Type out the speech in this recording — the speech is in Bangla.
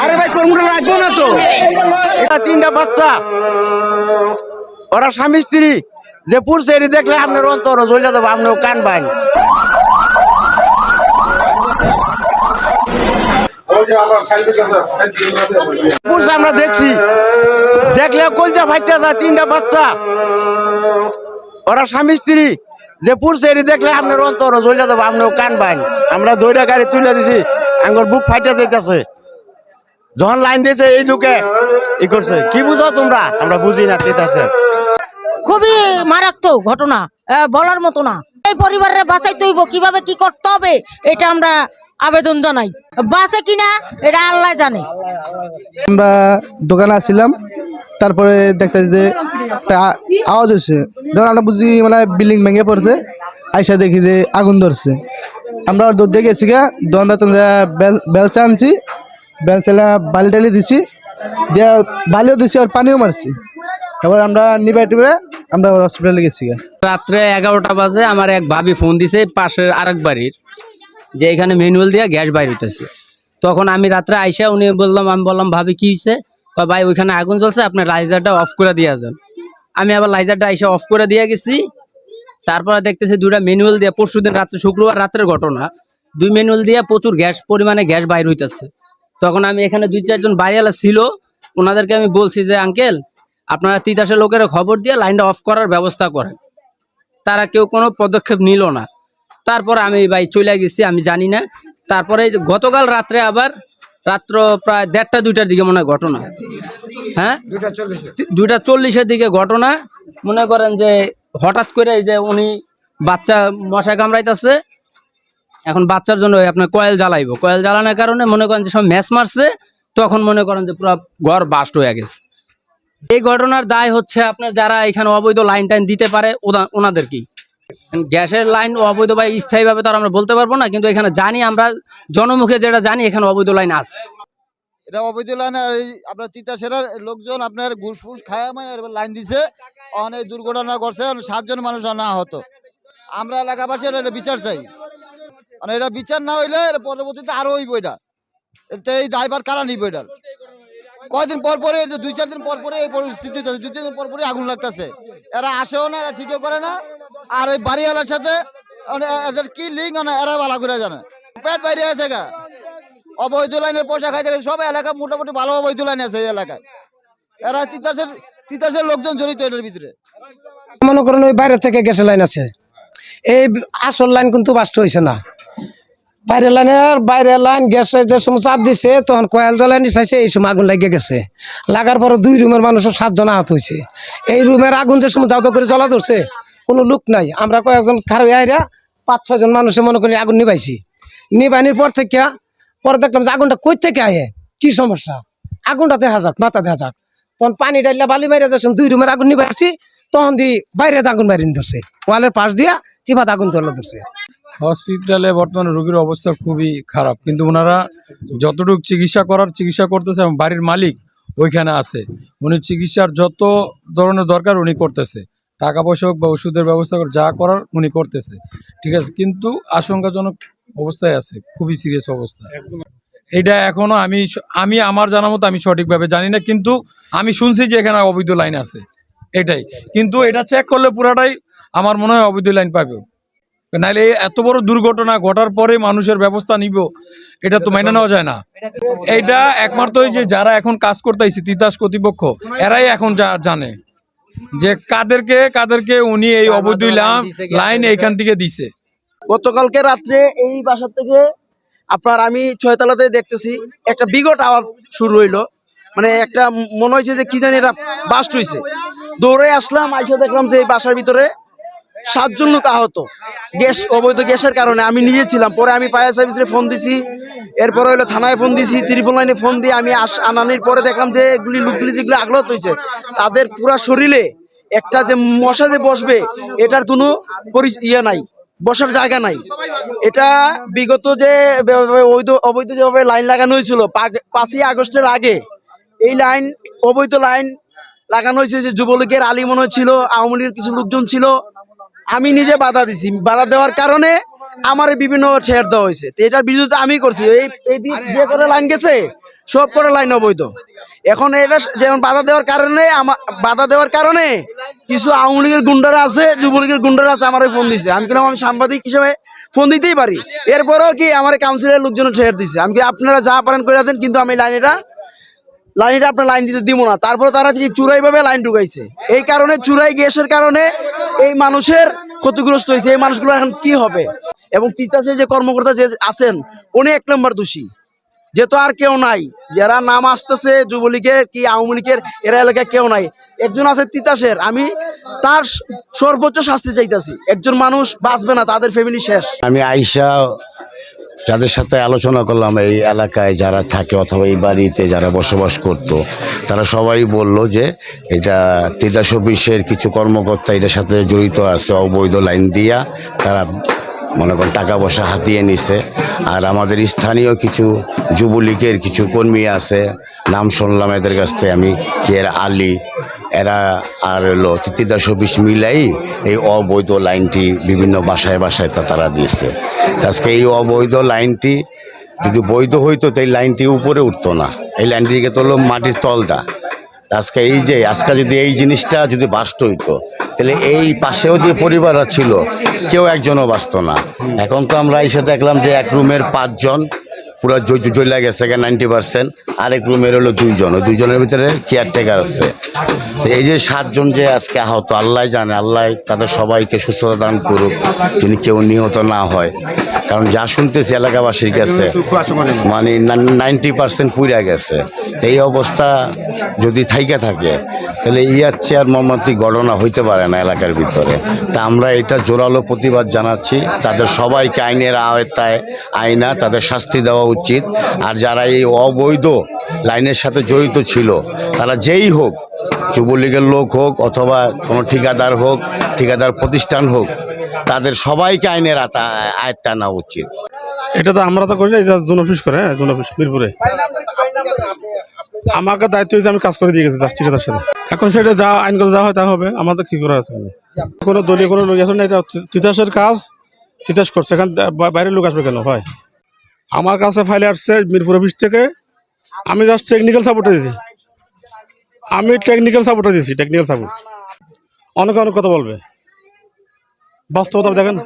আরে ভাই কোনগুলো রাখবো না তো, এটা তিনটা বাচ্চা, ওরা স্বামী স্ত্রী যে পুরুষ এটি দেখলে আপনার অন্তর জ্বলে দেবো, আপনিও কান বাইন। পুরুষ আমরা দেখছি, দেখলে কলজা ফাইটা যায়, তিনটা বাচ্চা, ওরা স্বামী স্ত্রী যে পুরুষ এটি দেখলে আপনার অন্তর জ্বলে দেবো, আপনিও কান বাইন। আমরা দইটা গাড়ি তুলে দিছি, আমার বুক ফাইটা যেতেছে, যখন লাইন দিয়েছে এই ঢুকে ই করছে। কি বুঝো তোমরা? আমরা বুঝি না। খুবই মারাত্মক ঘটনা, বলার মতো না। এই পরিবারের বাঁচাইতে হইব, কিভাবে কি করতে হবে এটা আমরা আবেদন জানাই। বাঁচে কিনা এটা আল্লাহ জানে। আমরা দোকানে আসছিলাম, তারপরে দেখতে যে একটা আওয়াজ হচ্ছে, যখন আমরা বুঝি মানে বিল্ডিং ভেঙে পড়ছে, আইসা দেখি যে আগুন ধরছে। আমরা দৌড় দিয়ে গেছি গা, দোকানদার তোমরা বেলচা আনছি, বেলচা বালি টালি দিছি, দিয়া বালিও দিছি আর পানিও মারছি। এবার আমরা নিবাই টিবে আমরা হসপিটালে গেছি। রাত্রে 11টা বাজে আমার এক ভাবি ফোন দিছে পাশের আরেক বাড়ির, যে এখানে ম্যানুয়াল দিয়ে গ্যাস বাইর হইতেছে। তখন আমি রাত্রে আইসা আমি বললাম ভাবি কি হয়েছে? ভাই ওইখানে আগুন জ্বলছে, আপনার লাইজারটা অফ করে দিয়ে যান। আমি আবার লাইজারটা আইসা অফ করে দিয়ে গেছি। তারপরে দেখতেছি দুইটা ম্যানুয়াল দিয়ে, পরশুদিন রাত্রে, শুক্রবার রাত্রের ঘটনা, 2 ম্যানুয়াল দিয়ে প্রচুর গ্যাস পরিমাণে গ্যাস বাইর হইতেছে। তখন আমি এখানে 2-4 জন বাড়িওয়ালা ছিল, ওনাদেরকে আমি বলছি যে আঙ্কেল আপনারা তিতাসের লোকের খবর দিয়ে লাইনটা অফ করার ব্যবস্থা করেন। তারা কেউ কোনো পদক্ষেপ নিল না। তারপর আমি ভাই চলে গেছি, আমি জানি না। তারপরে গতকাল রাত্রে আবার রাত্র প্রায় 1:30-2টার দিকে মনে হয় ঘটনা, হ্যাঁ 2:40-এর দিকে ঘটনা। মনে করেন যে হঠাৎ করে এই যে উনি বাচ্চা মশায় কামড়াইতেছে, এখন বাচ্চার জন্য আপনার কয়েল জ্বালাইবো, কয়েল জ্বালানোর কারণে মনে করেন যে সব ম্যাচ মারছে, তখন মনে করেন যে পুরো ঘর বাস্ট হয়ে গেছে। এই ঘটনার দায় হচ্ছে আপনার যারা এখানে অবৈধ লাইন টাইন দিতে পারে ওনাদের কি। গ্যাসের লাইন অবৈধ বা স্থায়ীভাবে তো আমরা বলতে পারবো না, কিন্তু এখানে জানি আমরা জনমুখে যেটা জানি এখানে অবৈধ লাইন আছে। এটা অবৈধ লাইন। আপনার তিতাসের লোকজন আপনার ঘুষ ফুস খায় লাইন দিছে, অনেক দুর্ঘটনা করছে, 7 জন মানুষ না হতো। আমরা এলাকাবাসী এটা বিচার চাই, মানে এটা বিচার না হইলে পরবর্তীতে আরো হইব। এটা এই দায়ভার কারা নিব? এটার কয়দিন পর পরে, 2-4 দিন পর পরে এই পরিস্থিতি, 2-3 দিন পর পরে আগুন লাগতেছে। এরা আসেও না, এরা ঠিকও করে না। আর ওই বাড়িওয়ালার সাথে এদের কি লিঙ্ক এরা ভালো করে জানে। পেট বাইরে আছে গা, অবৈধ লাইনের পয়সা খাইতে গেছে। সব এলাকা মোটামুটি ভালো অবৈধ লাইন আছে এই এলাকায়। এরা তিতাসের লোকজন জড়িত এটার ভিতরে। মনে করেন ওই বাইরে থেকে গ্যাসের লাইন আছে, এই আসল লাইন কিন্তু বাস্ট হয়েছে না। বাইরের লাইন গ্যাসে যে সময় চাপ দিছে, তখন কয়েল জ্বালানি চাইছে, এই সময় আগুন লাগিয়ে গেছে। লাগার পরে 2 রুমের মানুষের 7 জন আহত হয়েছে। এই রুমের আগুন যে সময় দাউদ করে জ্বলা ধরছে, কোনো লোক নাই। আমরা কয়েকজন খারাপ আইরা 5-6 জন মানুষের মনে করি আগুন নিবাইছি। নিবানির পর থেকে পরে দেখলাম যে আগুনটা কই থেকে আয়ে, কি সমস্যা, আগুনটা দেখা যাক, মাথা দেখা যাক। তখন পানি ডাইলা বালি মাইরা যাচ্ছি, 2 রুমের আগুন নিবাইছি, তখন দি বাইরে আগুন মারিন ধরছে, ওয়ালের পাশ দিয়া চিপাত আগুন ধরলে ধরছে। হসপিটালে বর্তমানে রোগীর অবস্থা খুবই খারাপ, কিন্তু ওনারা যতটুকু চিকিৎসা করতেছে, এবং বাড়ির মালিক ওইখানে আছে, উনি চিকিৎসার যত ধরনের দরকার উনি করতেছে, টাকা পয়সা হোক বা ওষুধের ব্যবস্থা যা করার উনি করতেছে, ঠিক আছে। কিন্তু আশঙ্কাজনক অবস্থায় আছে, খুবই সিরিয়াস অবস্থা। এটা এখনো আমি আমার জানা মতো আমি সঠিকভাবে জানি না, কিন্তু আমি শুনছি যে এখানে অবৈধ লাইন আছে, এটাই। কিন্তু এটা চেক করলে পুরাটাই আমার মনে হয় অবৈধ লাইন পাবে। নাহলে এত বড় দুর্ঘটনা ঘটার পরে মানুষের ব্যবস্থা নিব, এটা তো মেনে নেওয়া যায় না। এটা একমাত্র যে যারা এখন কাজ করতেছে তিতাস কর্তৃপক্ষ, এরাই এখন জানে যে কাদেরকে উনি এই অবৈধ লাইন এইখান থেকে দিছে। গতকালকে রাত্রে এই বাসা থেকে আপনার আমি 6 তলাতে দেখতেছি একটা বিকট আওয়াজ শুরু হইলো, মানে একটা মনে হয়েছে যে কি জানি এটা বাস্ট হয়েছে। দৌড়ে আসলাম, আইসা দেখলাম যে এই বাসার ভিতরে 7 জন লোক আহত, গ্যাস অবৈধ গ্যাসের কারণে। আমি নিজে ছিলাম, পরে আমি ফায়ার সার্ভিসে ফোন দিছি, এরপরে হলো থানায় ফোন দিছি, টেলিফোন লাইনে ফোন দিয়ে আমি আনানির পরে দেখলাম যে লোকগুলি যেগুলো আঘাত হয়েছে তাদের পুরা শরীরে একটা যে মশা যে বসবে এটার কোনো ইয়ে নাই, বসার জায়গা নাই। এটা বিগত যে অবৈধ যেভাবে লাইন লাগানো হয়েছিল 5ই আগস্টের আগে, এই লাইন অবৈধ লাইন লাগানো হয়েছে। যে যুবলীগের আলিমন ছিল, আওয়ামী লীগের কিছু লোকজন ছিল, আমি নিজে বাধা দিছি। বাধা দেওয়ার কারণে আমার বিভিন্ন শেয়ার দেওয়া হয়েছে, তো এটার বিরুদ্ধে আমি করছি। এই যে করে লাইন গেছে সব করে লাইন অবৈধ। এখন এটা যেমন বাধা দেওয়ার কারণে কিছু আওয়ামী লীগের গুন্ডারা আছে, যুবলীগের গুন্ডারা আছে, আমার ফোন দিছে। আমি কিলাম আমি সাংবাদিক হিসেবে ফোন দিতেই পারি, এরপরেও কি আমার কাউন্সিলের লোকজন ঠের দিছে। আমি কি আপনারা যা পারেন করে দেন, কিন্তু আমি লাইনটা আপনার লাইন দিতে দিব না। তারপরে তারা কি চুরাই ভাবে লাইন ঢুকাইছে, এই কারণে চুরাই গ্যাসের কারণে এই মানুষের ক্ষতিগ্রস্ত হয়েছে। এই মানুষগুলো এখন কি হবে? এবং তিতাসের যে কর্মকর্তা যে আছেন উনি 1 নম্বর দোষী, যেহেতু আর কেউ নাই যারা নাম আসতেছে যুবলীগের কি আওয়ামী লীগের, এরা এলাকায় কেউ নাই। একজন আছে তিতাসের, আমি তার সর্বোচ্চ শাস্তি চাইতেছি। একজন মানুষ বাঁচবে না, তাদের ফ্যামিলি শেষ। আমি আইসা যাদের সাথে আলোচনা করলাম, এই এলাকায় যারা থাকে অথবা এই বাড়িতে যারা বসবাস করত, তারা সবাই বলল যে এটা তিতাস অফিসের কিছু কর্মকর্তা এটার সাথে জড়িত আছে, অবৈধ লাইন দিয়া তারা মনে করেন টাকা পয়সা হাতিয়ে নিছে। আর আমাদের স্থানীয় কিছু যুবলীগের কিছু কর্মী আছে, নাম শুনলাম এদের কাছ থেকে আমি, এরা আলী, এরা আর হলো তিতাস অফিস মিলাই এই অবৈধ লাইনটি বিভিন্ন বাসায় বাসায় তারা দিয়েছে। আজকে এই অবৈধ লাইনটি যদি বৈধ হইতো তো এই লাইনটি উপরে উঠতো না, এই লাইনটিকে তো হলো মাটির তলটা। আজকে আজকে যদি এই জিনিসটা যদি বাস্ত হইতো তাহলে এই পাশেও যে পরিবার ছিল কেউ একজনও বাঁচত না। এখন তো আমরা এসে দেখলাম যে এক রুমের 5 জন পুরো জ্বলে গেছে 90%, আরেক রুমের হলো 2 জন, ওই 2 জনের ভিতরে কেয়ারটেকার আছে। তো এই যে 7 জন যে আজকে আহত, আল্লাহ জানে, আল্লাহ তাদের সবাইকে সুস্থতা দান করুক, যিনি কেউ নিহত না হয়। কারণ যা শুনতেছি এলাকাবাসীর কাছে মানে 90% পুড়ে গেছে। এই অবস্থা যদি থাইকা থাকে তাহলে ইয়াচ্ছে আর মর্মান্তিক ঘটনা হইতে পারে না এলাকার ভিতরে। তা আমরা এটা জোরালো প্রতিবাদ জানাচ্ছি, তাদের সবাইকে আইনের আওতায় আইনা তাদের শাস্তি দেওয়া উচিত। আর যারা এই অবৈধ লাইনের সাথে জড়িত ছিল তারা যেই হোক, যুবলীগের লোক হোক অথবা কোনো ঠিকাদার হোক, ঠিকাদার প্রতিষ্ঠান হোক, তাদের সবাইকে আইনের আয়ত্তে আনা উচিত। এটা তো আমরা তো করি না, এটা জোন অফিস করে। হ্যাঁ, জোন অফিস মিরপুরে। আমাকে দায়িত্ব হয়েছে, আমি কাজ করে দিয়ে গেছি ঠিকাদার সাথে। এখন সেটা যা আইনগত যা হয় তা হবে, আমাদের কি করার আছে? কোনো দলীয় কোনো লোক আছে না, এটা তিতাসের কাজ, তিতাস করছে, এখান বাইরের লোক আসবে কেন? হয় আমার কাছে ফাইলে আসছে মিরপুর অফিস থেকে, আমি জাস্ট টেকনিক্যাল সাপোর্ট দিয়েছি। Technical support. অনেক কথা বলবে, বাস্তবতা দেখেন।